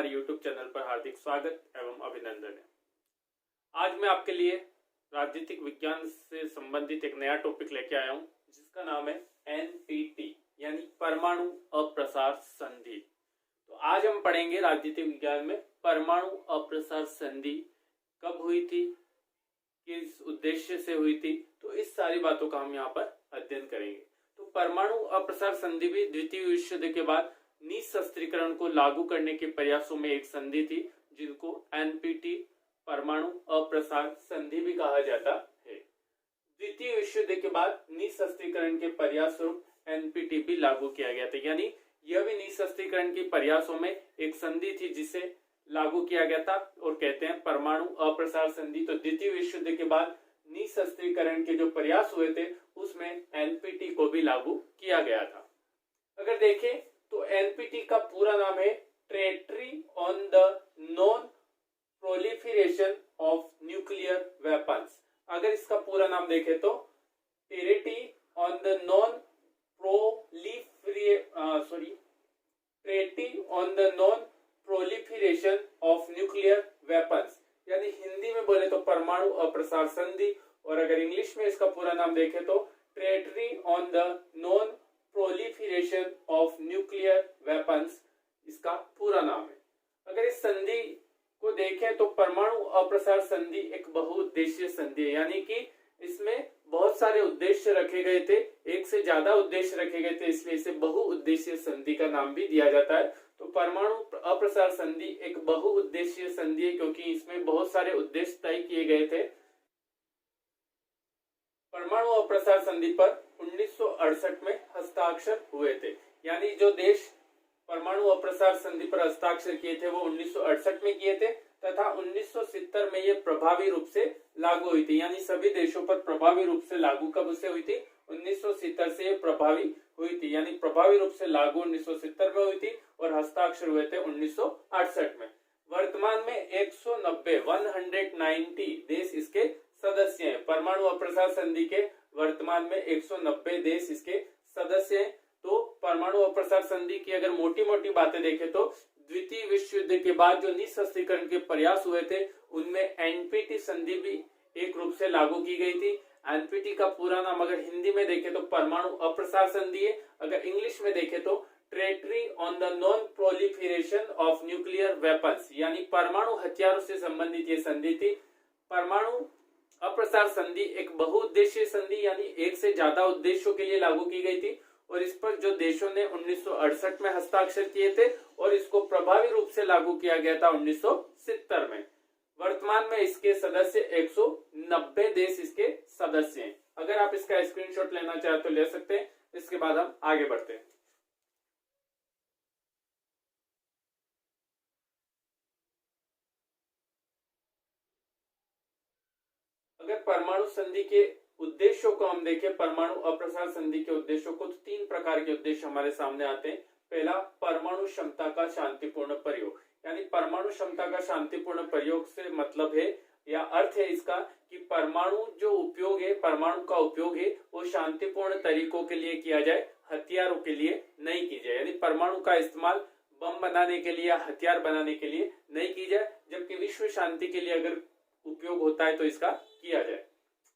हमारे YouTube channel पर हार्दिक स्वागत एवं अभिनंदन है। आज मैं आपके लिए राजनीतिक विज्ञान से संबंधित एक नया टॉपिक लेके आया हूँ जिसका नाम है एनपीटी यानी परमाणु अप्रसार संधि। तो आज हम पढ़ेंगे राजनीतिक विज्ञान में परमाणु अप्रसार संधि कब हुई थी, किस उद्देश्य से हुई थी, तो इस सारी बातों का हम यहाँ पर अध्ययन करेंगे। तो परमाणु अप्रसार संधि भी द्वितीय विश्व युद्ध के बाद निशस्त्रीकरण को लागू करने के प्रयासों में एक संधि थी जिनको एनपीटी परमाणु अप्रसार संधि भी कहा जाता है। द्वितीय विश्व युद्ध के बाद निशस्त्रीकरण के प्रयास स्वरूप एनपीटी भी लागू किया गया था, यानी यह भी निशस्त्रीकरण के प्रयासों में एक संधि थी जिसे लागू किया गया था और कहते हैं परमाणु अप्रसार संधि। तो द्वितीय विश्व युद्ध के बाद निशस्त्रीकरण के जो प्रयास हुए थे उसमें एनपीटी को भी लागू किया गया था। अगर देखें तो एनपीटी का पूरा नाम है treaty on the non proliferation of nuclear weapons. अगर इसका पूरा नाम देखें तो treaty on the non treaty on the non proliferation of nuclear weapons, यानी हिंदी में बोले तो परमाणु अप्रसार संधि, और अगर इंग्लिश में इसका पूरा नाम देखें तो treaty on the non proliferation of nuclear weapons इसका पूरा नाम है। अगर इस संधि को देखें तो परमाणु अप्रसार संधि एक बहुउद्देशीय संधि है, यानी कि इसमें बहुत सारे उद्देश्य रखे गए थे, एक से ज्यादा उद्देश्य रखे गए थे, इसलिए इसे बहुउद्देशीय संधि का नाम भी दिया जाता है। तो परमाणु अप्रसार संधि एक बहुउद्देशीय संधि है क्योंकि इसमें बहुत सारे उद्देश्य तय किए गए थे। परमाणु अप्रसार संधि पर 1968 में हस्ताक्षर हुए थे, यानी जो देश परमाणु अप्रसार संधि पर हस्ताक्षर किए थे वो 1968 में किए थे तथा 1970 में ये प्रभावी रूप से लागू हुई थी, यानी सभी देशों पर प्रभावी रूप से लागू कब से हुई थी, 1970 से ये प्रभावी हुई थी, यानी प्रभावी रूप से लागू 1970 में हुई थी और हस्ताक्षर हुए थे 1968 में। वर्तमान में 190 देश इसके सदस्य हैं। परमाणु अप्रसार संधि के वर्तमान में 190 देश इसके सदस्य हैं। तो परमाणु अप्रसार संधि की अगर मोटी मोटी बातें देखें तो द्वितीय विश्व युद्ध के बाद जो निशस्त्रीकरण के प्रयास हुए थे उनमें एनपीटी संधि भी एक रूप से लागू की गई थी। एनपीटी का पूरा नाम अगर हिंदी में देखें तो परमाणु अप्रसार संधि है, अगर इंग्लिश में देखें तो treaty on the non proliferation of nuclear weapons, यानी परमाणु हथियारों से संबंधित ये संधि थी। परमाणु अप्रसार संधि एक बहुउद्देशीय संधि यानी एक से ज्यादा उद्देश्यों के लिए लागू की गई थी और इस पर जो देशों ने 1968 में हस्ताक्षर किए थे और इसको प्रभावी रूप से लागू किया गया था 1970 में। वर्तमान में इसके सदस्य 190 देश इसके सदस्य हैं। अगर आप इसका स्क्रीनशॉट लेना चाहे तो ले सकते हैं। इसके बाद हम आगे बढ़ते हैं। अगर परमाणु संधि के उद्देश्यों को हम देखें, परमाणु अप्रसार संधि के उद्देश्यों को, तो तीन प्रकार के उद्देश्य हमारे सामने आते हैं। पहला, परमाणु क्षमता का शांतिपूर्ण प्रयोग, यानी परमाणु क्षमता का शांतिपूर्ण प्रयोग से मतलब है या अर्थ है इसका कि परमाणु जो उपयोग है, परमाणु का उपयोग है वो शांतिपूर्ण तरीकों के लिए किया जाए, हथियारों के लिए नहीं की जाए, यानी परमाणु का इस्तेमाल बम बनाने के लिए या हथियार बनाने के लिए नहीं की जाए, जबकि विश्व शांति के लिए अगर उपयोग होता है तो इसका किया जाए।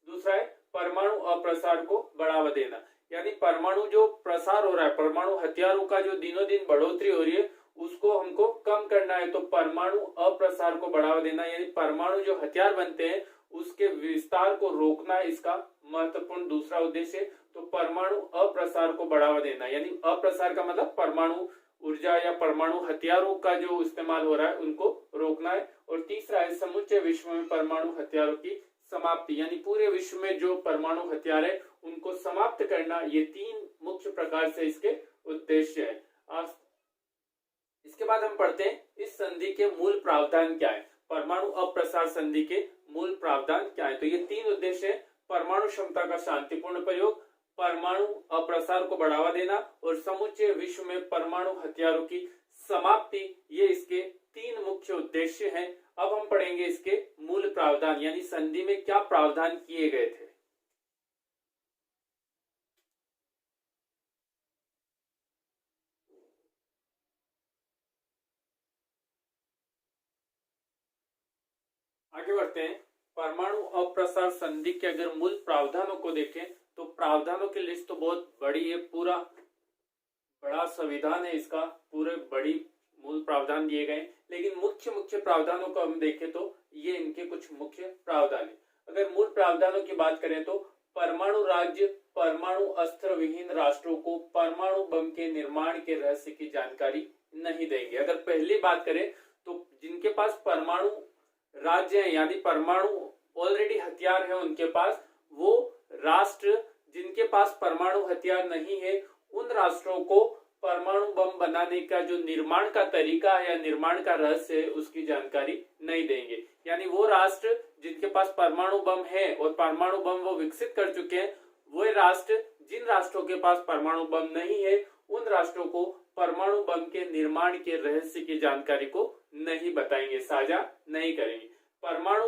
दूसरा है परमाणु अप्रसार को बढ़ावा देना, यानी परमाणु जो प्रसार हो रहा है, परमाणु हथियारों का जो दिनों दिन बढ़ोतरी हो रही है उसको हमको कम करना है, तो परमाणु अप्रसार को बढ़ावा देना, यानी परमाणु जो हथियार बनते हैं उसके विस्तार को रोकना इसका महत्वपूर्ण दूसरा उद्देश्य है। तो परमाणु अप्रसार को बढ़ावा देना, यानी अप्रसार का मतलब परमाणु ऊर्जा या परमाणु हथियारों का जो इस्तेमाल हो रहा है उनको रोकना है। और तीसरा है समूचे विश्व में परमाणु हथियारों की समाप्ति, यानी पूरे विश्व में जो परमाणु हथियार है उनको समाप्त करना। ये तीन मुख्य प्रकार से इसके उद्देश्य है। इसके बाद हम पढ़ते हैं इस संधि के मूल प्रावधान क्या है, परमाणु अप्रसार संधि के मूल प्रावधान क्या है। तो ये तीन उद्देश्य है, परमाणु क्षमता का शांतिपूर्ण प्रयोग, परमाणु अप्रसार को बढ़ावा देना और समूचे विश्व में परमाणु हथियारों की समाप्ति। ये इसके तीन मुख्य उद्देश्य हैं। अब हम पढ़ेंगे इसके मूल प्रावधान, यानी संधि में क्या प्रावधान किए गए थे। आगे बढ़ते हैं। परमाणु अप्रसार संधि के अगर मूल प्रावधानों को देखें तो प्रावधानों की लिस्ट तो बहुत बड़ी है, पूरा बड़ा संविधान है इसका, पूरे बड़ी मूल प्रावधान दिए गए, लेकिन मुख्य मुख्य प्रावधानों को हम देखें तो ये इनके कुछ मुख्य प्रावधान है। अगर मूल प्रावधानों की बात करें तो परमाणु राज्य परमाणु अस्त्र विहीन राष्ट्रों को परमाणु बम के निर्माण के रहस्य की जानकारी नहीं देंगे। अगर पहली बात करें तो जिनके पास परमाणु राज्य है यानी परमाणु ऑलरेडी हथियार है उनके पास, वो राष्ट्र जिनके पास परमाणु हथियार नहीं है उन राष्ट्रों को परमाणु बम बनाने का जो निर्माण का तरीका है या निर्माण का रहस्य है उसकी जानकारी नहीं देंगे। यानी वो राष्ट्र जिनके पास परमाणु बम है और परमाणु बम वो विकसित कर चुके हैं, वो राष्ट्र जिन राष्ट्रों के पास परमाणु बम नहीं है उन राष्ट्रों को परमाणु बम के निर्माण के रहस्य की जानकारी को नहीं बताएंगे, साझा नहीं करेंगे। परमाणु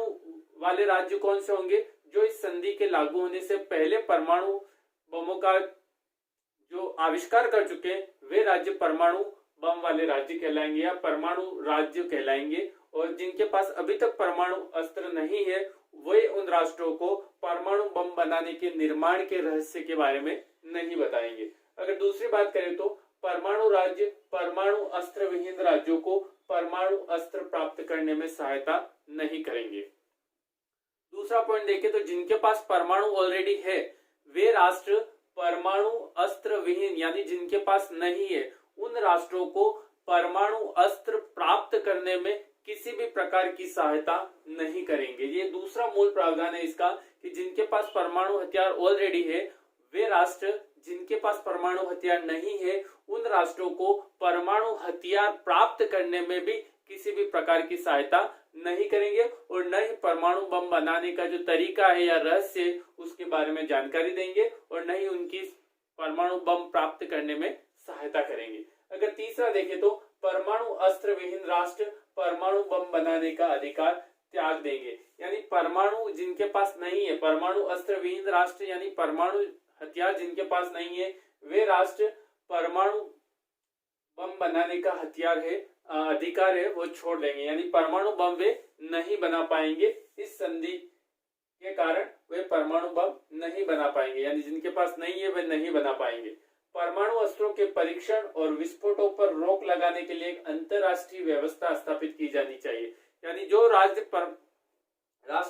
वाले राज्य कौन से होंगे? जो इस संधि के लागू होने से पहले परमाणु बमों का जो आविष्कार कर चुके हैं वे राज्य परमाणु बम वाले राज्य कहलाएंगे या परमाणु राज्य कहलाएंगे, और जिनके पास अभी तक परमाणु अस्त्र नहीं है वे उन राष्ट्रों को परमाणु बम बनाने के निर्माण के रहस्य के बारे में नहीं बताएंगे। अगर दूसरी बात करें तो परमाणु राज्य परमाणु अस्त्र विहीन राज्यों को परमाणु अस्त्र प्राप्त करने में सहायता नहीं करेंगे। दूसरा पॉइंट देखें तो जिनके पास परमाणु ऑलरेडी है वे राष्ट्र परमाणु अस्त्र विहीन यानी जिनके पास नहीं है उन राष्ट्रों को परमाणु अस्त्र प्राप्त करने में किसी भी प्रकार की सहायता नहीं करेंगे। ये दूसरा मूल प्रावधान है इसका कि जिनके पास परमाणु हथियार ऑलरेडी है वे राष्ट्र जिनके पास परमाणु हथियार नहीं है उन राष्ट्रों को परमाणु हथियार प्राप्त करने में भी किसी भी प्रकार की सहायता नहीं करेंगे और न ही परमाणु बम बनाने का जो तरीका है या रहस्य उसके बारे में जानकारी देंगे और न ही उनकी परमाणु बम प्राप्त करने में सहायता करेंगे। अगर तीसरा देखें तो परमाणु अस्त्र विहीन राष्ट्र परमाणु बम बनाने का अधिकार त्याग देंगे। यानी परमाणु जिनके पास नहीं है, परमाणु अस्त्र विहीन राष्ट्र यानी परमाणु हथियार जिनके पास नहीं है वे राष्ट्र परमाणु बम बनाने का हथियार है अधिकार है वो छोड़ देंगे। यानी परमाणु बम वे नहीं बना पाएंगे, इस संधि के कारण वे परमाणु बम नहीं बना पाएंगे। यानी जिनके पास नहीं है वे नहीं बना पाएंगे। परमाणु अस्त्रों के परीक्षण और विस्फोटों पर रोक लगाने के लिए एक अंतरराष्ट्रीय व्यवस्था स्थापित की जानी चाहिए। यानी जो राष्ट्र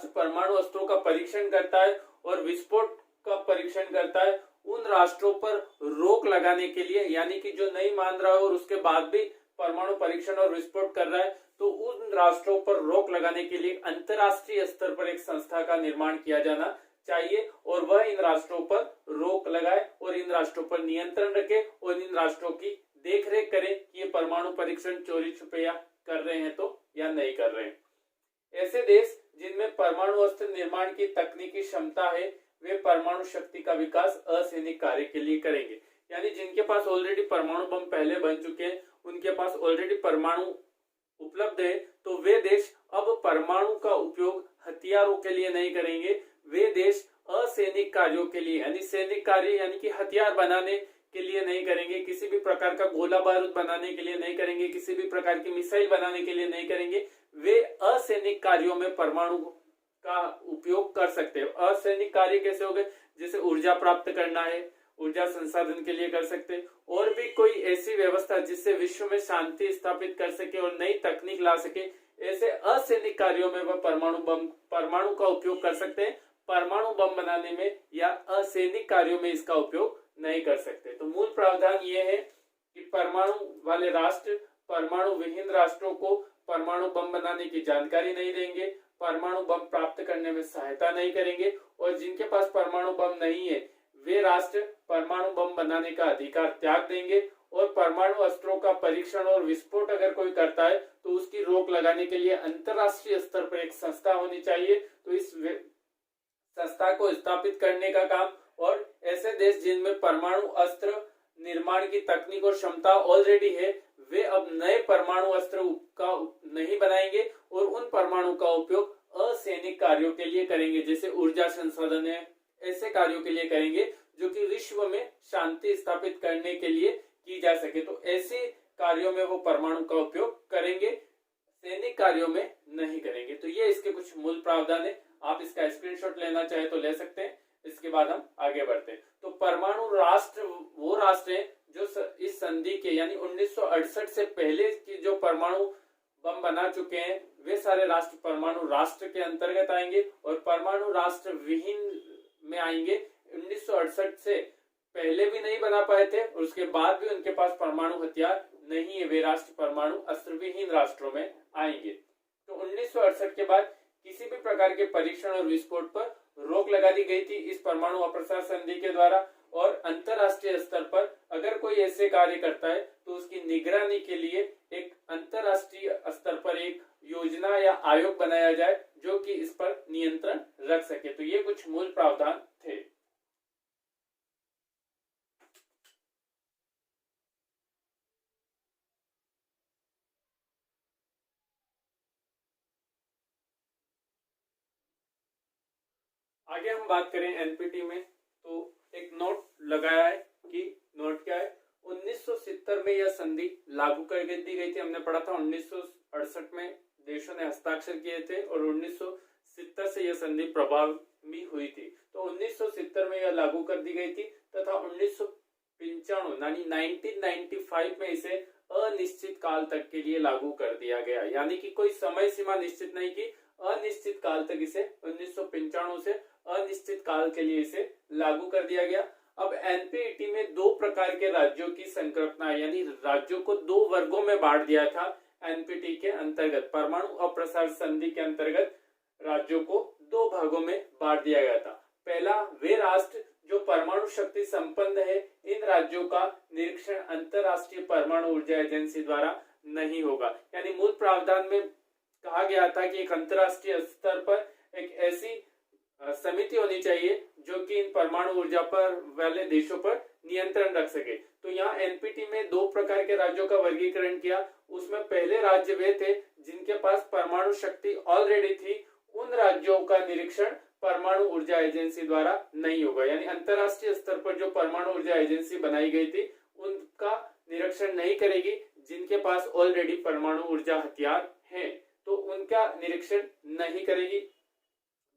परमाणु अस्त्रों का परीक्षण करता है और विस्फोट का परीक्षण करता है उन राष्ट्रों पर रोक लगाने के लिए, यानी कि जो नहीं मान रहा है और उसके बाद भी परमाणु परीक्षण और विस्फोट कर रहा है तो उन राष्ट्रों पर रोक लगाने के लिए अंतरराष्ट्रीय स्तर पर एक संस्था का निर्माण किया जाना चाहिए और वह इन राष्ट्रों पर रोक लगाए और इन राष्ट्रों पर नियंत्रण रखे और इन राष्ट्रों की देखरेख करें कि ये परमाणु परीक्षण चोरी छुपे या कर रहे हैं तो या नहीं कर रहे हैं। ऐसे देश जिनमें परमाणु अस्त्र निर्माण की तकनीकी क्षमता है वे परमाणु शक्ति का विकास असैनिक कार्य के लिए करेंगे। यानी जिनके पास ऑलरेडी परमाणु बम पहले बन चुके हैं, उनके पास ऑलरेडी परमाणु उपलब्ध है, तो वे देश अब परमाणु का उपयोग हथियारों के लिए नहीं करेंगे, वे देश असैनिक कार्यों के लिए यानी सैनिक कार्य यानी कि हथियार बनाने के लिए नहीं करेंगे, किसी भी प्रकार का गोला बारूद बनाने के लिए नहीं करेंगे, किसी भी प्रकार की मिसाइल बनाने के लिए नहीं करेंगे, वे असैनिक कार्यों में परमाणु का उपयोग कर सकते हैं। असैनिक कार्य कैसे हो गए? जैसे ऊर्जा प्राप्त करना है, ऊर्जा संसाधन के लिए कर सकते हैं, और भी कोई ऐसी व्यवस्था जिससे विश्व में शांति स्थापित कर सके और नई तकनीक ला सके, ऐसे असैनिक कार्यों में वह परमाणु का उपयोग कर सकते हैं। परमाणु बम बनाने में या असैनिक कार्यों में इसका उपयोग नहीं कर सकते। तो मूल प्रावधान ये है कि परमाणु वाले राष्ट्र परमाणु विहीन राष्ट्रों को परमाणु बम बनाने की जानकारी नहीं देंगे, परमाणु बम प्राप्त करने में सहायता नहीं करेंगे, और जिनके पास परमाणु बम नहीं है वे राष्ट्र परमाणु बम बनाने का अधिकार त्याग देंगे और परमाणु अस्त्रों का परीक्षण और विस्फोट अगर कोई करता है तो उसकी रोक लगाने के लिए अंतरराष्ट्रीय स्तर पर एक संस्था होनी चाहिए। तो इस संस्था को स्थापित करने का काम, और ऐसे देश जिनमें परमाणु अस्त्र निर्माण की तकनीक और क्षमता ऑलरेडी है वे अब नए परमाणु अस्त्र का नहीं बनाएंगे और उन परमाणु का उपयोग असैनिक कार्यों के लिए करेंगे, जैसे ऊर्जा संसाधन है, ऐसे कार्यों के लिए करेंगे जो कि विश्व में शांति स्थापित करने के लिए की जा सके। तो ऐसे कार्यों में वो परमाणु का उपयोग करेंगे, सैनिक कार्यों में नहीं करेंगे। तो ये इसके कुछ मूल प्रावधान है। आप इसका स्क्रीनशॉट लेना चाहे तो ले सकते हैं। इसके बाद हम आगे बढ़ते हैं। तो परमाणु राष्ट्र वो राष्ट्र हैं जो इस संधि के यानी 1968 से पहले की जो परमाणु बम बना चुके हैं वे सारे राष्ट्र परमाणु राष्ट्र के अंतर्गत आएंगे, और परमाणु राष्ट्र विहीन में आएंगे 1968 से पहले भी नहीं बना पाए थे और उसके बाद भी उनके पास परमाणु हथियार नहीं है, वे राष्ट्र परमाणु अस्त्र विहीन राष्ट्रों में आएंगे। तो 1968 के बाद किसी भी प्रकार के परीक्षण और विस्फोट पर रोक लगा दी गई थी इस परमाणु अप्रसार संधि के द्वारा, और अंतरराष्ट्रीय स्तर पर अगर कोई ऐसे कार्य करता है तो उसकी निगरानी के लिए एक अंतरराष्ट्रीय स्तर पर एक योजना या आयोग बनाया जाए जो कि इस पर नियंत्रण रख सके। तो ये कुछ मूल प्रावधान थे। आगे हम बात करें एनपीटी में, तो एक नोट लगाया है कि नोट क्या है, 1970 में यह संधि लागू कर दी गई थी। हमने पढ़ा था 1968 में देशों ने हस्ताक्षर किए थे और 1970 से यह संधि प्रभावी हुई थी। तो 1970 में यह लागू कर दी गई थी तथा 1995 यानी 1995 में इसे अनिश्चित काल तक के लिए लागू कर दिया गया, यानी कि कोई समय सीमा निश्चित नहीं की, अनिश्चित काल तक इसे 1995 से अनिश्चित काल के लिए इसे लागू कर दिया गया। अब एनपीईटी में दो प्रकार के राज्यों की संकल्पना यानी राज्यों को दो वर्गों में बांट दिया था एनपीटी के अंतर्गत। परमाणु अप्रसार संधि के अंतर्गत राज्यों को दो भागों में बांट दिया गया था। पहला, वे राष्ट्र जो परमाणु शक्ति संपन्न है, इन राज्यों का निरीक्षण अंतरराष्ट्रीय परमाणु ऊर्जा एजेंसी द्वारा नहीं होगा। यानी मूल प्रावधान में कहा गया था कि एक अंतरराष्ट्रीय स्तर पर एक ऐसी समिति होनी चाहिए जो कि इन परमाणु ऊर्जा पर वाले देशों पर नियंत्रण रख सके। तो यहाँ एनपीटी में दो प्रकार के राज्यों का वर्गीकरण किया। उसमें पहले राज्य वे थे जिनके पास परमाणु शक्ति ऑलरेडी थी, उन राज्यों का निरीक्षण परमाणु ऊर्जा एजेंसी द्वारा नहीं होगा। यानी अंतरराष्ट्रीय स्तर पर जो परमाणु ऊर्जा एजेंसी बनाई गई थी उनका निरीक्षण नहीं करेगी। जिनके पास ऑलरेडी परमाणु ऊर्जा हथियार है तो उनका निरीक्षण नहीं करेगी।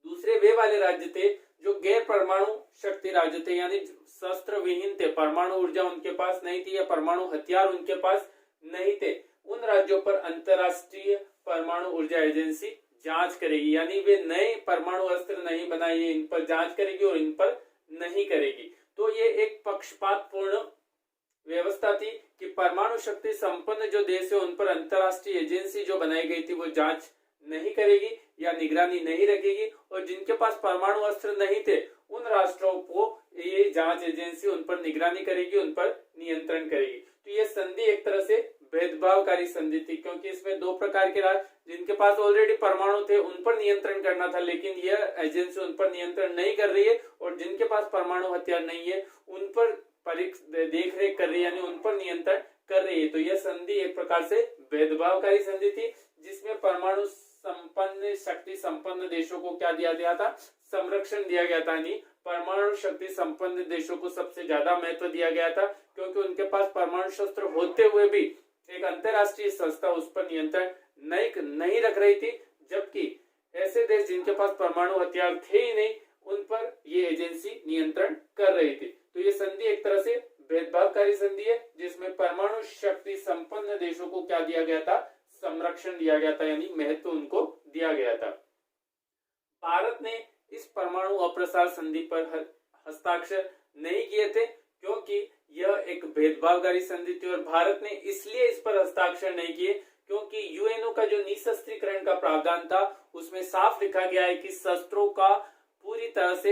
दूसरे वे वाले राज्य थे जो गैर परमाणु शक्ति राज्य थे, यानी शस्त्र विहीन थे, परमाणु ऊर्जा उनके पास नहीं थी या परमाणु हथियार उनके पास नहीं थे। उन राज्यों पर अंतरराष्ट्रीय परमाणु ऊर्जा एजेंसी जांच करेगी, यानी वे नए परमाणु अस्त्र नहीं बनाए, इन पर जांच करेगी और इन पर नहीं करेगी। तो ये एक पक्षपातपूर्ण व्यवस्था थी कि परमाणु शक्ति संपन्न जो देश है उन पर अंतरराष्ट्रीय एजेंसी जो बनाई गई थी वो जांच नहीं करेगी या निगरानी नहीं रखेगी, और जिनके पास परमाणु अस्त्र नहीं थे उन राष्ट्रों को ये जांच एजेंसी उन पर निगरानी करेगी, उन पर नियंत्रण करेगी। तो ये संधि एक तरह से भेदभावकारी संधि थी, क्योंकि इसमें दो प्रकार के राज्य जिनके पास ऑलरेडी परमाणु थे उन पर नियंत्रण करना था, लेकिन यह एजेंसी उन पर नियंत्रण नहीं कर रही है, और जिनके पास परमाणु हथियार नहीं है उन पर देख रेख कर रही है, यानी उन पर नियंत्रण कर रही है। तो यह संधि एक प्रकार से भेदभावकारी संधि थी जिसमें परमाणु संपन्न शक्ति संपन्न देशों को क्या दिया गया था, संरक्षण दिया गया था। यानी परमाणु शक्ति संपन्न देशों को सबसे ज्यादा महत्व दिया गया था, क्योंकि उनके पास परमाणु शस्त्र होते हुए भी एक अंतरराष्ट्रीय संस्था उस पर नियंत्रण नहीं रख रही थी, जबकि ऐसे देश जिनके पास परमाणु हथियार थे ही नहीं उन पर ये एजेंसी नियंत्रण कर रही थी। तो ये संधि एक तरह से भेदभावकारी संधि है जिसमें परमाणु शक्ति संपन्न देशों को क्या दिया गया था, संरक्षण दिया गया था, यानी महत्व उनको दिया गया था। भारत ने इस परमाणु अप्रसार संधि पर हस्ताक्षर नहीं किए थे क्योंकि यह एक भेदभावकारी संधि थी, और भारत ने इसलिए इस पर हस्ताक्षर नहीं किए क्योंकि यूएनओ का जो निशस्त्रीकरण का प्रावधान था उसमें साफ लिखा गया है कि शस्त्रों का पूरी तरह से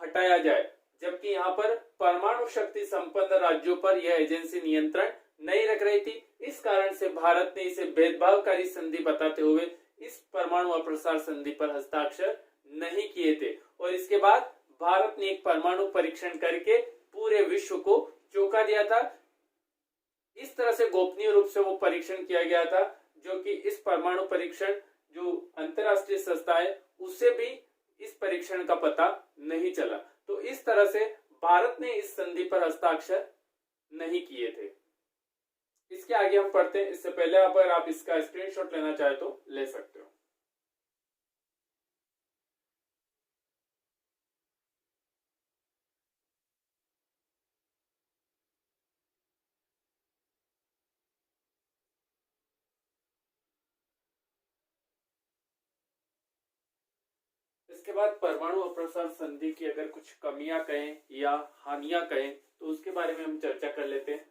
हटाया जाए, जबकि यहाँ पर परमाणु शक्ति संपन्न राज्यों पर यह एजेंसी नियंत्रण नहीं रख रही थी। इस कारण से भारत ने इसे भेदभावकारी संधि बताते हुए इस परमाणु अप्रसार संधि पर हस्ताक्षर नहीं किए थे, और इसके बाद भारत ने एक परमाणु परीक्षण करके पूरे विश्व को चौंका दिया था। इस तरह से गोपनीय रूप से वो परीक्षण किया गया था, जो कि इस परमाणु परीक्षण जो अंतरराष्ट्रीय संस्था है उससे भी इस परीक्षण का पता नहीं चला। तो इस तरह से भारत ने इस संधि पर हस्ताक्षर नहीं किए थे। इसके आगे हम पढ़ते हैं। इससे पहले अगर आप इसका स्क्रीनशॉट लेना चाहे तो ले सकते हो। इसके बाद परमाणु अप्रसार संधि की अगर कुछ कमियां कहें या हानियां कहें तो उसके बारे में हम चर्चा कर लेते हैं।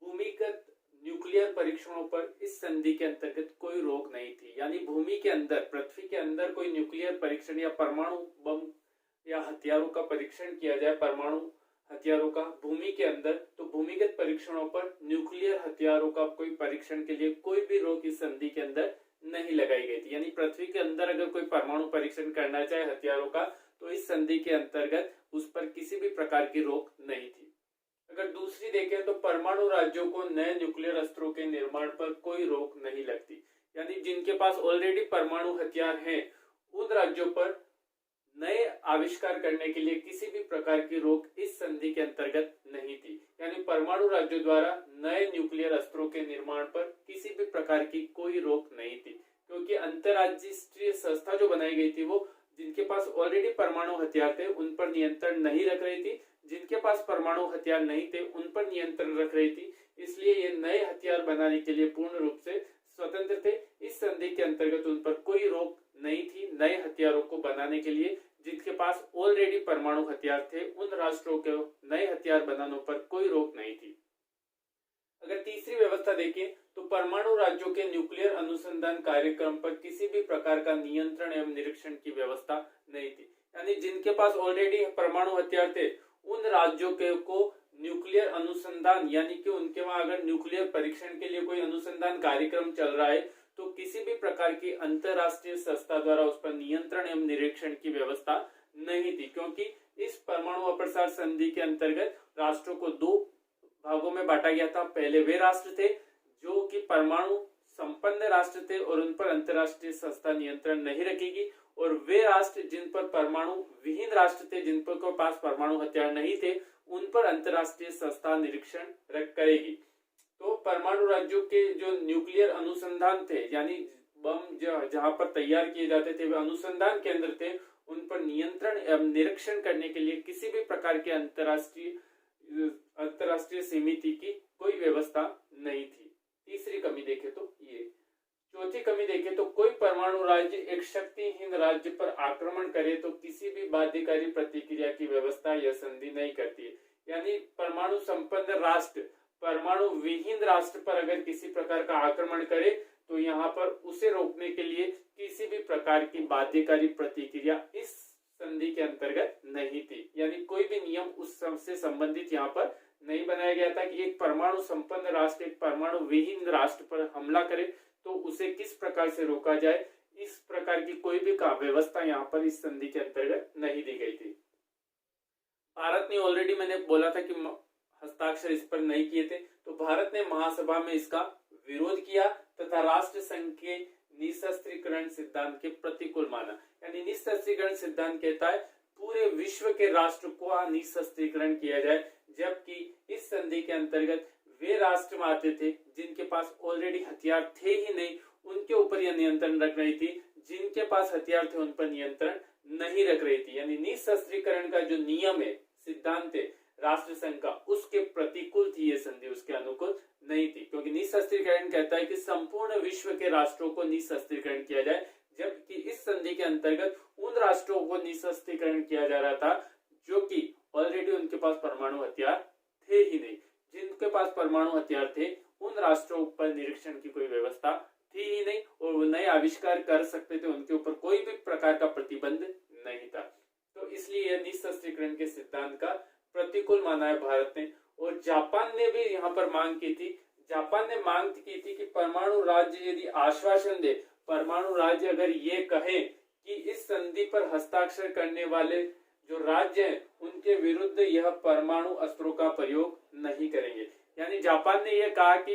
भूमिगत न्यूक्लियर परीक्षणों पर इस संधि के अंतर्गत कोई रोक नहीं थी, यानी भूमि के अंदर, पृथ्वी के अंदर कोई न्यूक्लियर परीक्षण या परमाणु बम या हथियारों का परीक्षण किया जाए, परमाणु हथियारों का भूमि के अंदर, तो भूमिगत परीक्षणों पर न्यूक्लियर हथियारों का कोई परीक्षण के लिए कोई भी रोक इस संधि के अंदर नहीं लगाई गई थी। यानी पृथ्वी के अंदर अगर कोई परमाणु परीक्षण करना चाहे हथियारों का, तो इस संधि के अंतर्गत उस पर किसी भी प्रकार की रोक नहीं थी। अगर दूसरी देखें तो परमाणु राज्यों को नए न्यूक्लियर अस्त्रों के निर्माण पर कोई रोक नहीं लगती, यानी जिनके पास ऑलरेडी परमाणु हथियार हैं उन राज्यों पर नए आविष्कार करने के लिए किसी भी प्रकार की रोक इस संधि के अंतर्गत नहीं थी। यानी परमाणु राज्यों द्वारा नए न्यूक्लियर अस्त्रों के निर्माण पर किसी भी प्रकार की कोई रोक नहीं थी, क्योंकि अंतरराष्ट्रीय संस्था जो बनाई गई थी वो जिनके पास ऑलरेडी परमाणु हथियार थे उन पर नियंत्रण नहीं रख रही थी, जिनके पास परमाणु हथियार नहीं थे उन पर नियंत्रण रख रही थी। इसलिए ये नए हथियार बनाने के लिए पूर्ण रूप से स्वतंत्र थे। इस संधि के अंतर्गत उन पर कोई रोक नहीं थी नए हथियारों को बनाने के लिए। जिनके पास ऑलरेडी परमाणु हथियार थे उन राष्ट्रों के नए हथियार बनाने पर कोई रोक नहीं थी। अगर तीसरी व्यवस्था देखें तो परमाणु राज्यों के न्यूक्लियर अनुसंधान कार्यक्रम पर किसी भी प्रकार का नियंत्रण एवं निरीक्षण की व्यवस्था नहीं थी। यानी जिनके पास ऑलरेडी परमाणु हथियार थे उन राज्यों के को न्यूक्लियर अनुसंधान, यानी कि उनके वहां अगर न्यूक्लियर परीक्षण के लिए कोई अनुसंधान कार्यक्रम चल रहा है तो किसी भी प्रकार की अंतरराष्ट्रीय संस्था द्वारा उस पर नियंत्रण एवं निरीक्षण की व्यवस्था नहीं थी, क्योंकि इस परमाणु अप्रसार संधि के अंतर्गत राष्ट्रों को दो भागों में बांटा गया था। पहले वे राष्ट्र थे जो कि परमाणु संपन्न राष्ट्र थे और उन पर अंतरराष्ट्रीय संस्था नियंत्रण नहीं रखेगी, और वे राष्ट्र जिन पर परमाणु विहीन राष्ट्र थे, जिन पर के पास परमाणु हथियार नहीं थे, उन पर अंतरराष्ट्रीय संस्था निरीक्षण करेगी। तो परमाणु राज्यों के जो न्यूक्लियर अनुसंधान थे, यानी बम जहां पर तैयार किए जाते थे वे अनुसंधान केंद्र थे, उन पर नियंत्रण एवं निरीक्षण करने के लिए किसी भी प्रकार के अंतरराष्ट्रीय समिति की कोई व्यवस्था नहीं थी। तीसरी कमी देखें तो ये। चौथी कमी देखें तो कोई परमाणु राज्य एक शक्तिहीन राज्य पर आक्रमण करे तो किसी भी बाध्यकारी प्रतिक्रिया की व्यवस्था यह संधि नहीं करती है। यानी परमाणु संपन्न राष्ट्र परमाणु विहीन राष्ट्र पर अगर किसी प्रकार का आक्रमण करे तो यहाँ पर उसे रोकने के लिए किसी भी प्रकार की बाध्यकारी प्रतिक्रिया इस संधि के अंतर्गत नहीं थी। यानी कोई भी नियम उस से संबंधित यहाँ पर नहीं बनाया गया था कि एक परमाणु संपन्न राष्ट्र एक परमाणु विहीन राष्ट्र पर हमला करे तो उसे किस प्रकार से रोका जाए, इस प्रकार की कोई भी व्यवस्था यहाँ पर इस संधि के अंतर्गत नहीं दी गई थी। भारत ने ऑलरेडी, मैंने बोला था कि हस्ताक्षर इस पर नहीं किए थे, तो भारत ने महासभा में इसका विरोध किया तथा राष्ट्र संघ के निशस्त्रीकरण सिद्धांत के प्रतिकूल माना। यानी निशस्त्रीकरण सिद्धांत कहता है पूरे विश्व के राष्ट्र को निशस्त्रीकरण किया जाए, जबकि इस संधि के अंतर्गत वे राष्ट्र आते थे जिनके पास ऑलरेडी हथियार थे ही नहीं, उनके ऊपर यह नियंत्रण रख रही थी, जिनके पास हथियार थे उन पर नियंत्रण नहीं रख रही थी। यानी निशस्त्रीकरण का जो नियम है, सिद्धांत है राष्ट्र संघ का, उसके प्रतिकूल थी ये संधि, उसके अनुकूल नहीं थी, क्योंकि निशस्त्रीकरण कहता है कि संपूर्ण विश्व के राष्ट्रों को निशस्त्रीकरण किया जाए, जबकि इस संधि के अंतर्गत उन राष्ट्रों को निशस्त्रीकरण किया जा रहा था जो कि ऑलरेडी उनके पास परमाणु हथियार थे ही नहीं। जिनके पास परमाणु हथियार थे उन राष्ट्रों पर निरीक्षण की कोई व्यवस्था थी ही नहीं और वो नए आविष्कार कर सकते थे, उनके ऊपर कोई भी प्रकार का प्रतिबंध नहीं था। तो इसलिए यह निशस्त्रीकरण के सिद्धांत का प्रतिकूल माना है भारत ने। और जापान ने भी यहाँ पर मांग की थी, जापान ने मांग की थी कि परमाणु राज्य यदि आश्वासन दे, परमाणु राज्य अगर ये कहे कि इस संधि पर हस्ताक्षर करने वाले जो राज्य हैं उनके विरुद्ध यह परमाणु अस्त्रों का प्रयोग नहीं करेंगे। यानी जापान ने यह कहा कि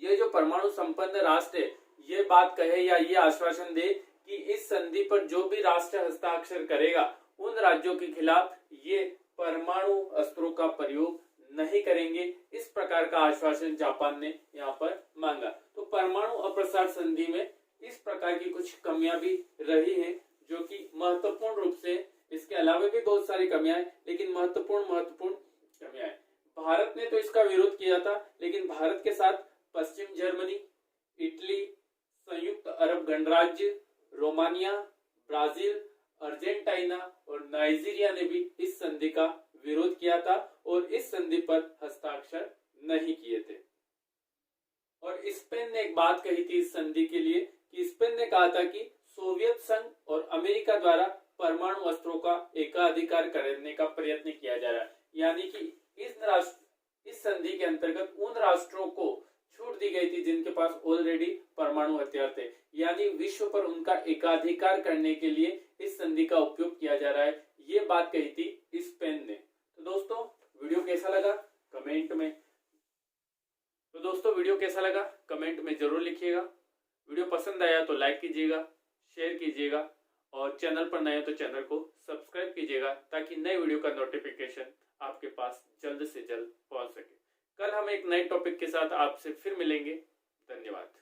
ये जो परमाणु संपन्न राष्ट्र है ये बात कहे या ये आश्वासन दे कि इस संधि पर जो भी राष्ट्र हस्ताक्षर करेगा उन राज्यों के खिलाफ ये परमाणु अस्त्रों का प्रयोग नहीं करेंगे, इस प्रकार का आश्वासन जापान ने यहाँ पर मांगा। तो परमाणु अप्रसार संधि में इस प्रकार की कुछ कमियां भी रही हैं, जो कि महत्वपूर्ण रूप से, इसके अलावा भी बहुत सारी कमियां हैं, लेकिन महत्वपूर्ण कमियां हैं। भारत ने तो इसका विरोध किया था, लेकिन भारत के साथ पश्चिम जर्मनी, इटली, संयुक्त अरब गणराज्य, रोमानिया, ब्राजील, अर्जेंटीना और नाइजीरिया ने भी इस संधि का विरोध किया था और इस संधि पर हस्ताक्षर नहीं किए थे। और स्पेन ने एक बात कही थी इस संधि के लिए कि स्पेन ने कहा था कि सोवियत संघ और अमेरिका द्वारा परमाणु अस्त्रों का एकाधिकार करने का प्रयत्न किया जा रहा है, यानी कि इस संधि के अंतर्गत उन राष्ट्रों को छूट दी गई थी जिनके पास ऑलरेडी परमाणु हथियार थे, यानी विश्व पर उनका एकाधिकार करने के लिए इस संधि का उपयोग किया जा रहा है। ये बात कही थी स्पेन ने। तो दोस्तों वीडियो कैसा लगा कमेंट में जरूर लिखिएगा। वीडियो पसंद आया तो लाइक कीजिएगा, शेयर कीजिएगा और चैनल पर नए हो तो चैनल को सब्सक्राइब कीजिएगा, ताकि नए वीडियो का नोटिफिकेशन आपके पास जल्द से जल्द पहुंच सके। कल हम एक नए टॉपिक के साथ आपसे फिर मिलेंगे। धन्यवाद।